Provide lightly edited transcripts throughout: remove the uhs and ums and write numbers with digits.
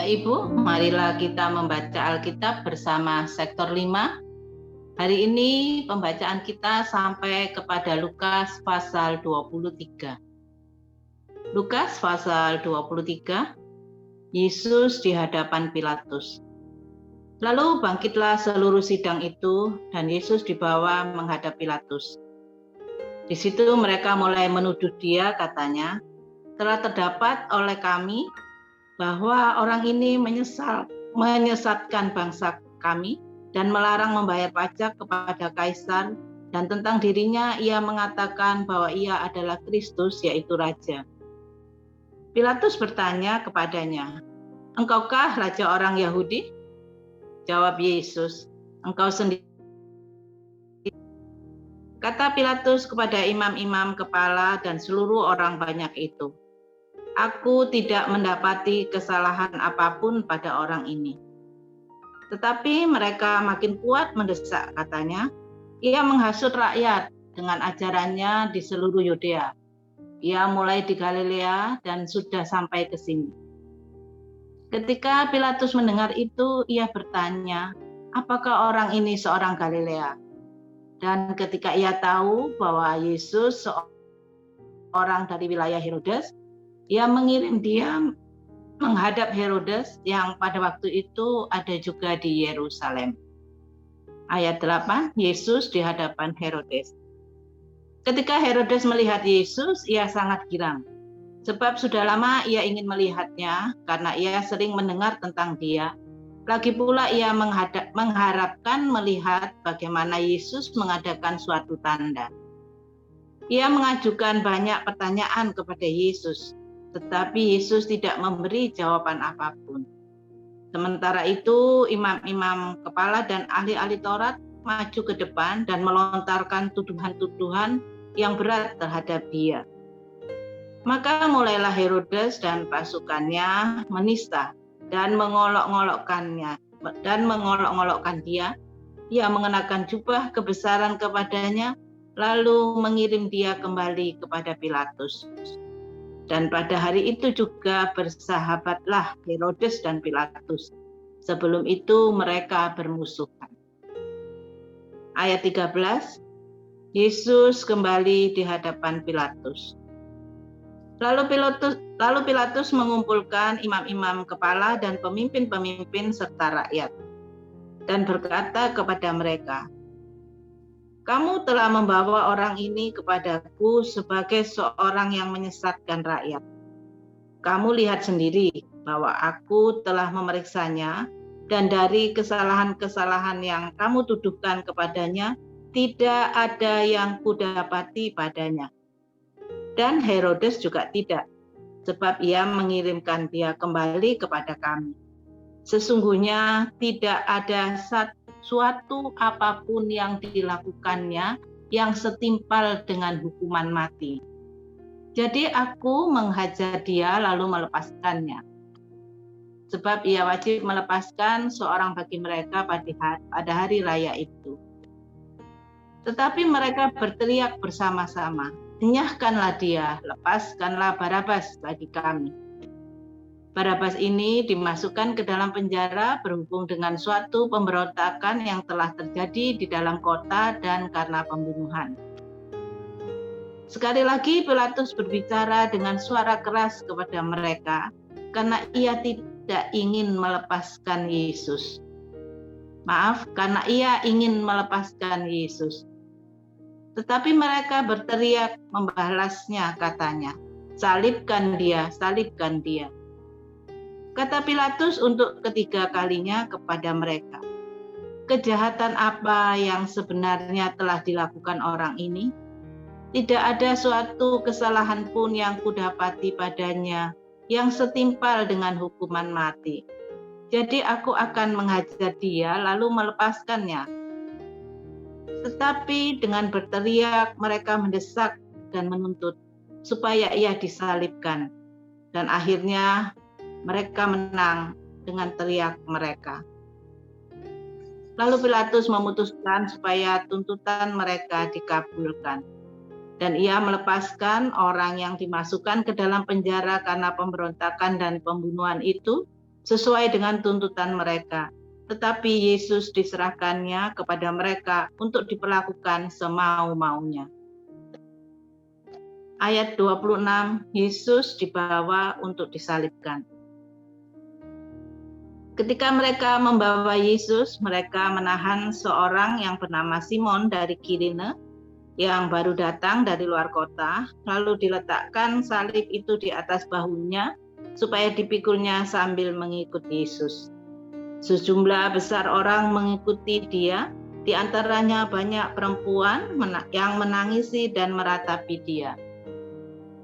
Bapak Ibu, marilah kita membaca Alkitab bersama sektor 5. Hari ini pembacaan kita sampai kepada Lukas pasal 23. Lukas pasal 23, Yesus di hadapan Pilatus. Lalu bangkitlah seluruh sidang itu dan Yesus dibawa menghadap Pilatus. Di situ mereka mulai menuduh dia, katanya, telah terdapat oleh kami bahwa orang ini menyesatkan bangsa kami dan melarang membayar pajak kepada Kaisar, dan tentang dirinya ia mengatakan bahwa ia adalah Kristus, yaitu Raja. Pilatus bertanya kepadanya, "Engkaukah Raja orang Yahudi?" Jawab Yesus, "Engkau sendiri." Kata Pilatus kepada imam-imam kepala dan seluruh orang banyak itu, "Aku tidak mendapati kesalahan apapun pada orang ini." Tetapi mereka makin kuat mendesak, katanya, "Ia menghasut rakyat dengan ajarannya di seluruh Yudea. Ia mulai di Galilea dan sudah sampai ke sini." Ketika Pilatus mendengar itu, ia bertanya, "Apakah orang ini seorang Galilea?" Dan ketika ia tahu bahwa Yesus seorang dari wilayah Herodes, ia mengirim dia menghadap Herodes yang pada waktu itu ada juga di Yerusalem. Ayat 8, Yesus di hadapan Herodes. Ketika Herodes melihat Yesus, ia sangat girang. Sebab sudah lama ia ingin melihatnya karena ia sering mendengar tentang dia. Lagi pula ia mengharapkan melihat bagaimana Yesus mengadakan suatu tanda. Ia mengajukan banyak pertanyaan kepada Yesus, tetapi Yesus tidak memberi jawaban apapun. Sementara itu, imam-imam kepala dan ahli-ahli Taurat maju ke depan dan melontarkan tuduhan-tuduhan yang berat terhadap dia. Maka mulailah Herodes dan pasukannya menista dan mengolok-olokkan dia. Ia mengenakan jubah kebesaran kepadanya, lalu mengirim dia kembali kepada Pilatus. Dan pada hari itu juga bersahabatlah Herodes dan Pilatus. Sebelum itu mereka bermusuhan. Ayat 13, Yesus kembali di hadapan Pilatus. Lalu Pilatus mengumpulkan imam-imam kepala dan pemimpin-pemimpin serta rakyat, dan berkata kepada mereka, "Kamu telah membawa orang ini kepadaku sebagai seorang yang menyesatkan rakyat. Kamu lihat sendiri bahwa aku telah memeriksanya, dan dari kesalahan-kesalahan yang kamu tuduhkan kepadanya, tidak ada yang kudapati padanya. Dan Herodes juga tidak, sebab ia mengirimkan dia kembali kepada kami. Sesungguhnya tidak ada suatu apapun yang dilakukannya yang setimpal dengan hukuman mati. Jadi aku menghajar dia lalu melepaskannya. Sebab ia wajib melepaskan seorang bagi mereka pada hari raya itu." Tetapi mereka berteriak bersama-sama, "Enyahkanlah dia, lepaskanlah Barabas bagi kami." Barabas ini dimasukkan ke dalam penjara berhubung dengan suatu pemberontakan yang telah terjadi di dalam kota dan karena pembunuhan. Sekali lagi Pilatus berbicara dengan suara keras kepada mereka karena ia tidak ingin melepaskan Yesus. Karena ia ingin melepaskan Yesus. Tetapi mereka berteriak membalasnya, katanya, "Salibkan dia, salibkan dia." Kata Pilatus untuk ketiga kalinya kepada mereka, "Kejahatan apa yang sebenarnya telah dilakukan orang ini? Tidak ada suatu kesalahan pun yang kudapati padanya yang setimpal dengan hukuman mati. Jadi aku akan menghajar dia lalu melepaskannya." Tetapi dengan berteriak mereka mendesak dan menuntut supaya ia disalibkan. Dan akhirnya mereka menang dengan teriak mereka. Lalu Pilatus memutuskan supaya tuntutan mereka dikabulkan. Dan ia melepaskan orang yang dimasukkan ke dalam penjara karena pemberontakan dan pembunuhan itu sesuai dengan tuntutan mereka. Tetapi Yesus diserahkannya kepada mereka untuk diperlakukan semau-maunya. Ayat 26, Yesus dibawa untuk disalibkan. Ketika mereka membawa Yesus, mereka menahan seorang yang bernama Simon dari Kirene, yang baru datang dari luar kota, lalu diletakkan salib itu di atas bahunya, supaya dipikulnya sambil mengikuti Yesus. Sejumlah besar orang mengikuti dia, di antaranya banyak perempuan yang menangisi dan meratapi dia.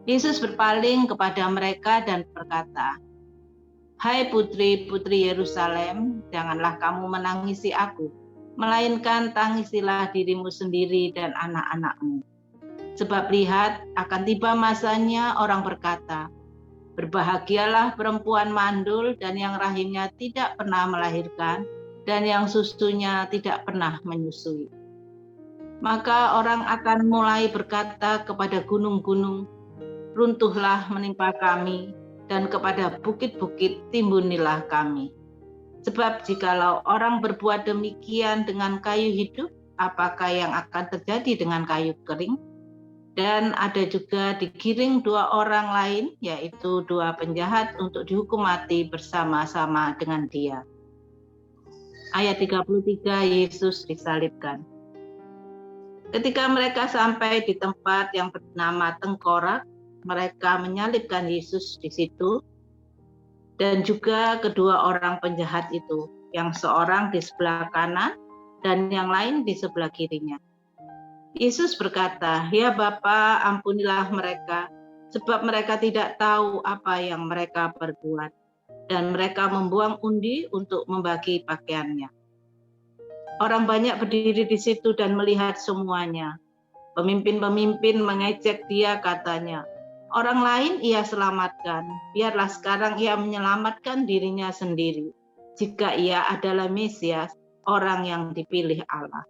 Yesus berpaling kepada mereka dan berkata, "Hai putri-putri Yerusalem, janganlah kamu menangisi aku, melainkan tangisilah dirimu sendiri dan anak-anakmu. Sebab lihat, akan tiba masanya orang berkata, berbahagialah perempuan mandul dan yang rahimnya tidak pernah melahirkan dan yang susunya tidak pernah menyusui. Maka orang akan mulai berkata kepada gunung-gunung, runtuhlah menimpa kami, dan kepada bukit-bukit timbunilah kami. Sebab jikalau orang berbuat demikian dengan kayu hidup, apakah yang akan terjadi dengan kayu kering? Dan ada juga digiring dua orang lain, yaitu dua penjahat untuk dihukum mati bersama-sama dengan dia." Ayat 33, Yesus disalibkan. Ketika mereka sampai di tempat yang bernama Tengkorak, mereka menyalibkan Yesus di situ, dan juga kedua orang penjahat itu, yang seorang di sebelah kanan dan yang lain di sebelah kirinya. Yesus berkata, "Ya Bapa, ampunilah mereka, sebab mereka tidak tahu apa yang mereka perbuat." Dan mereka membuang undi untuk membagi pakaiannya. Orang banyak berdiri di situ dan melihat semuanya. Pemimpin-pemimpin mengejek dia, katanya, "Orang lain ia selamatkan, biarlah sekarang ia menyelamatkan dirinya sendiri, jika ia adalah Mesias, orang yang dipilih Allah."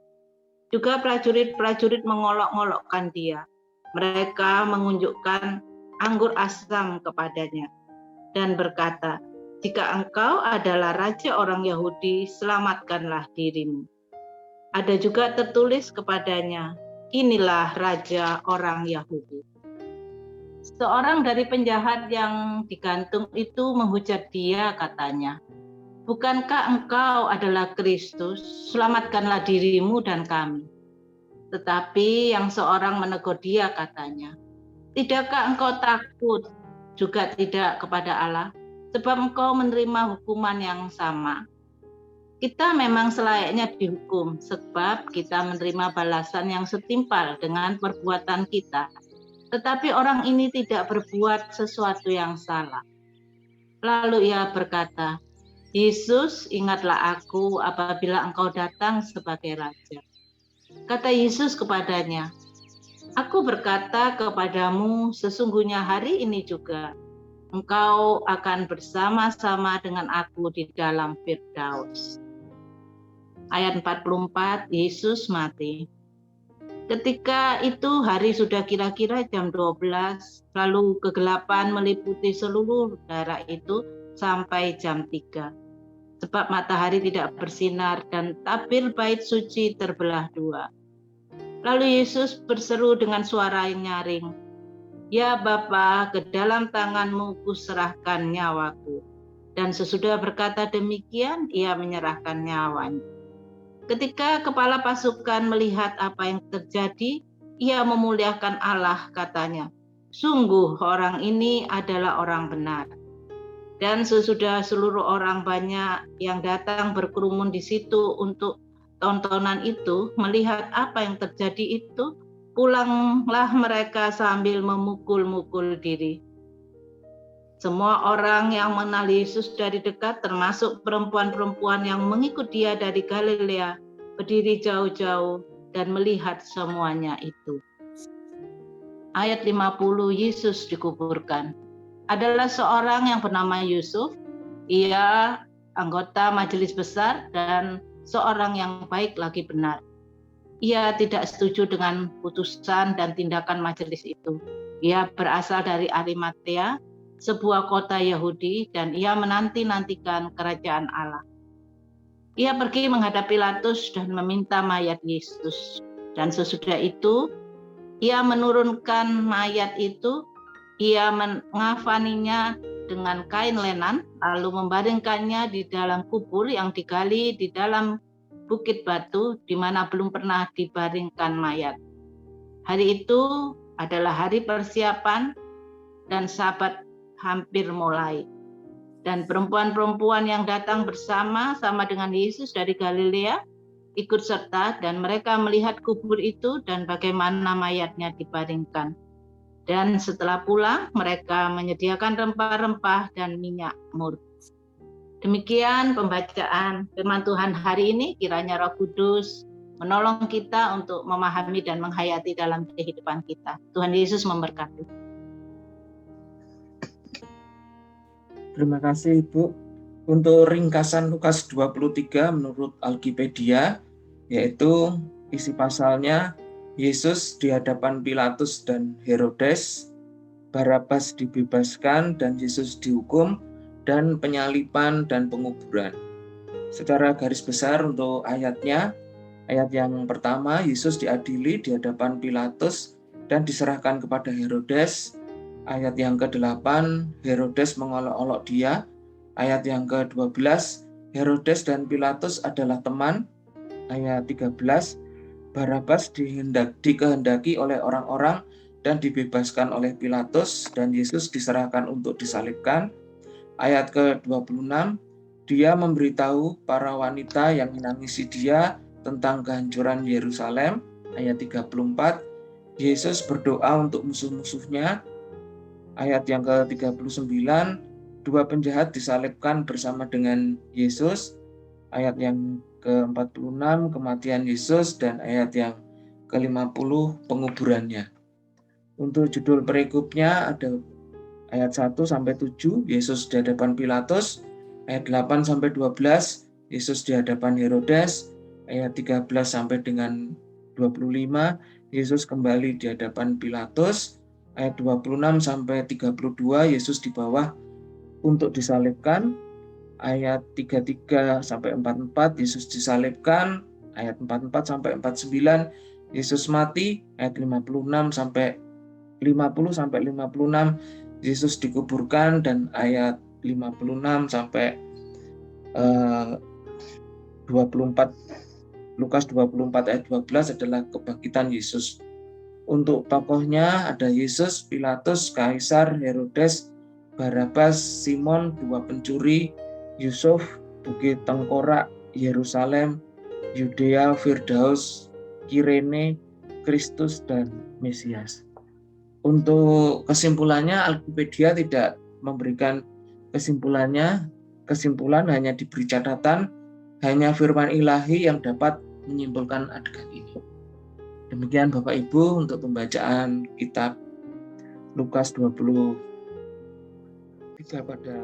Juga prajurit-prajurit mengolok-olokkan dia. Mereka mengunjukkan anggur asam kepadanya dan berkata, "Jika engkau adalah raja orang Yahudi, selamatkanlah dirimu." Ada juga tertulis kepadanya, "Inilah raja orang Yahudi." Seorang dari penjahat yang digantung itu menghujat dia, katanya, "Bukankah engkau adalah Kristus? Selamatkanlah dirimu dan kami." Tetapi yang seorang menegur dia, katanya, "Tidakkah engkau takut juga tidak kepada Allah, sebab engkau menerima hukuman yang sama? Kita memang selayaknya dihukum, sebab kita menerima balasan yang setimpal dengan perbuatan kita. Tetapi orang ini tidak berbuat sesuatu yang salah." Lalu ia berkata, "Yesus, ingatlah aku apabila engkau datang sebagai raja." Kata Yesus kepadanya, "Aku berkata kepadamu, sesungguhnya hari ini juga engkau akan bersama-sama dengan aku di dalam Firdaus." Ayat 44, Yesus mati. Ketika itu hari sudah kira-kira jam 12, lalu kegelapan meliputi seluruh daerah itu sampai jam 3. Sebab matahari tidak bersinar dan tabir bait suci terbelah dua. Lalu Yesus berseru dengan suara yang nyaring, "Ya Bapa, ke dalam tanganmu kuserahkan nyawaku." Dan sesudah berkata demikian, ia menyerahkan nyawanya. Ketika kepala pasukan melihat apa yang terjadi, ia memuliakan Allah, katanya, "Sungguh orang ini adalah orang benar." Dan sesudah seluruh orang banyak yang datang berkerumun di situ untuk tontonan itu, melihat apa yang terjadi itu, pulanglah mereka sambil memukul-mukul diri. Semua orang yang mengenal Yesus dari dekat, termasuk perempuan-perempuan yang mengikut dia dari Galilea, berdiri jauh-jauh dan melihat semuanya itu. Ayat 50, Yesus dikuburkan. Adalah seorang yang bernama Yusuf. Ia anggota majelis besar dan seorang yang baik lagi benar. Ia tidak setuju dengan putusan dan tindakan majelis itu. Ia berasal dari Arimatea, sebuah kota Yahudi, dan ia menanti-nantikan kerajaan Allah. Ia pergi menghadap Pilatus dan meminta mayat Yesus. Dan sesudah itu, ia menurunkan mayat itu, ia mengafaninya dengan kain lenan, lalu membaringkannya di dalam kubur yang digali di dalam bukit batu, di mana belum pernah dibaringkan mayat. Hari itu adalah hari persiapan dan Sabat hampir mulai. Dan perempuan-perempuan yang datang bersama-sama dengan Yesus dari Galilea ikut serta, dan mereka melihat kubur itu dan bagaimana mayatnya dibaringkan. Dan setelah pulang, mereka menyediakan rempah-rempah dan minyak mur. Demikian pembacaan firman Tuhan hari ini. Kiranya Roh Kudus menolong kita untuk memahami dan menghayati dalam kehidupan kita. Tuhan Yesus memberkati. Terima kasih Ibu. Untuk ringkasan Lukas 23 menurut Alkipedia, yaitu isi pasalnya, Yesus di hadapan Pilatus dan Herodes, Barabas dibebaskan dan Yesus dihukum, dan penyaliban dan penguburan. Secara garis besar untuk ayatnya, ayat yang pertama, Yesus diadili di hadapan Pilatus dan diserahkan kepada Herodes. Ayat yang ke-8, Herodes mengolok-olok dia. Ayat yang ke-12, Herodes dan Pilatus adalah teman. Ayat 13, Barabas dikehendaki oleh orang-orang dan dibebaskan oleh Pilatus, dan Yesus diserahkan untuk disalibkan. Ayat ke-26, dia memberitahu para wanita yang menangisi dia tentang kehancuran Yerusalem. Ayat 34, Yesus berdoa untuk musuh-musuhnya. Ayat yang ke-39, dua penjahat disalibkan bersama dengan Yesus. Ayat yang ke-46, kematian Yesus, dan ayat yang ke-50, penguburannya. Untuk judul perikopnya ada ayat 1-7, Yesus di hadapan Pilatus. Ayat 8-12, Yesus di hadapan Herodes. Ayat 13 sampai dengan 25, Yesus kembali di hadapan Pilatus. Ayat 26-32, Yesus di bawah untuk disalibkan. Ayat 33-44, Yesus disalibkan. Ayat 44-49, Yesus mati. Ayat 50-56, Yesus dikuburkan. Dan ayat 56-24, Lukas 24 ayat 12 adalah kebangkitan Yesus. Untuk tokohnya ada Yesus, Pilatus, Kaisar, Herodes, Barabas, Simon, dua pencuri, Yusuf, Bukit Tengkorak, Yerusalem, Yudea, Firdaus, Kirene, Kristus, dan Mesias. Untuk kesimpulannya, Alkipedia tidak memberikan kesimpulan, hanya diberi catatan, hanya firman ilahi yang dapat menyimpulkan adegan ini. Demikian Bapak Ibu untuk pembacaan kitab Lukas 23 pada